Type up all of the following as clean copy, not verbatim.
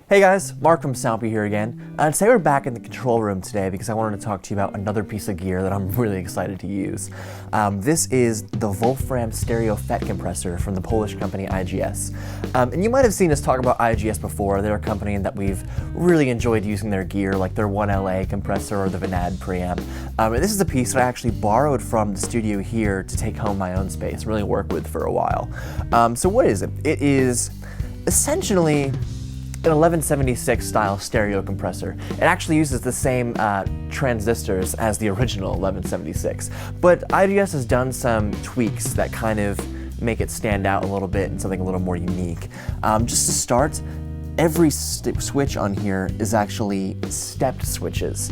Hey guys, Mark from Soundby here again. Today we're back in the control room today because I wanted to talk to you about another piece of gear that I'm really excited to use. This is the Volfram stereo FET compressor from the Polish company IGS. And you might have seen us talk about IGS before. They're a company that we've really enjoyed using their gear, like their 1LA compressor or the Vinad preamp. And this is a piece that I actually borrowed from the studio here to take home my own space, really work with for a while. So what is it? It is essentially an 1176 style stereo compressor. It actually uses the same transistors as the original 1176, but IGS has done some tweaks that kind of make it stand out a little bit and something a little more unique. Just to start, every switch on here is actually stepped switches.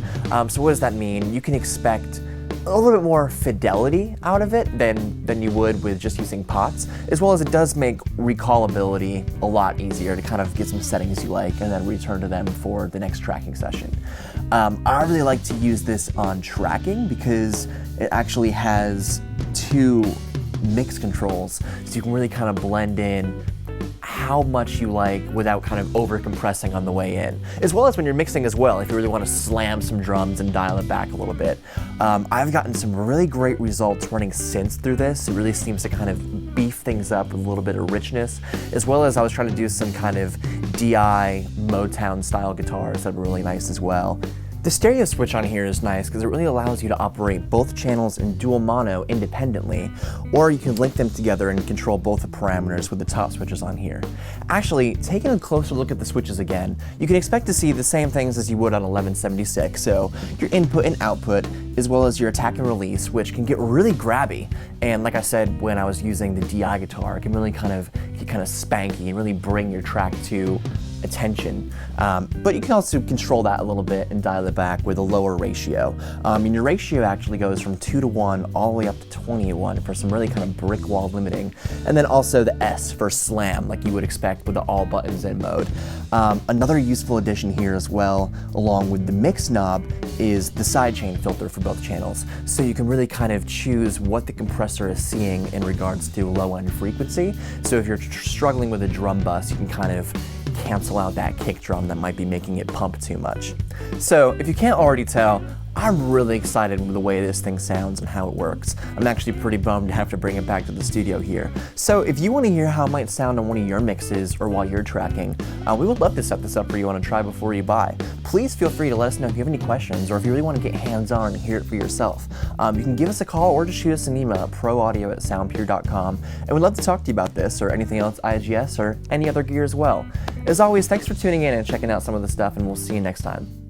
So what does that mean? You can expect a little bit more fidelity out of it than you would with just using pots, as well as it does make recallability a lot easier to kind of get some settings you like and then return to them for the next tracking session. I really like to use this on tracking because it actually has two mix controls, so you can really kind of blend in how much you like without kind of over compressing on the way in, as well as when you're mixing as well, if you really want to slam some drums and dial it back a little bit. I've gotten some really great results running synths through this. It really seems to kind of beef things up with a little bit of richness, as well as I was trying to do some kind of DI Motown style guitars that were really nice as well. The stereo switch on here is nice because it really allows you to operate both channels in dual mono independently, or you can link them together and control both the parameters with the top switches on here. Actually, taking a closer look at the switches again, you can expect to see the same things as you would on 1176, so your input and output, as well as your attack and release, which can get really grabby. And like I said, when I was using the DI guitar, it can really kind of get spanky and really bring your track to attention. But you can also control that a little bit and dial it back with a lower ratio. And your ratio actually goes from 2:1 all the way up to 20:1 for some really kind of Brickwall Limiting. And then also the S for slam, like you would expect with the all buttons in mode. Another useful addition here as well, along with the mix knob, is the Sidechain Filter for both channels. So you can really kind of choose what the compressor is seeing in regards to low end frequency. So if you're struggling with a drum bus, you can kind of cancel out that kick drum that might be making it pump too much. So if you can't already tell, I'm really excited with the way this thing sounds and how it works. I'm actually pretty bummed to have to bring it back to the studio here. So if you want to hear how it might sound on one of your mixes or while you're tracking, we would love to set this up for you on a try before you buy. Please feel free to let us know if you have any questions or if you really want to get hands-on and hear it for yourself. You can give us a call or just shoot us an email at proaudio@soundpure.com, and we'd love to talk to you about this or anything else IGS or any other gear as well. As always, thanks for tuning in and checking out some of the stuff, and we'll see you next time.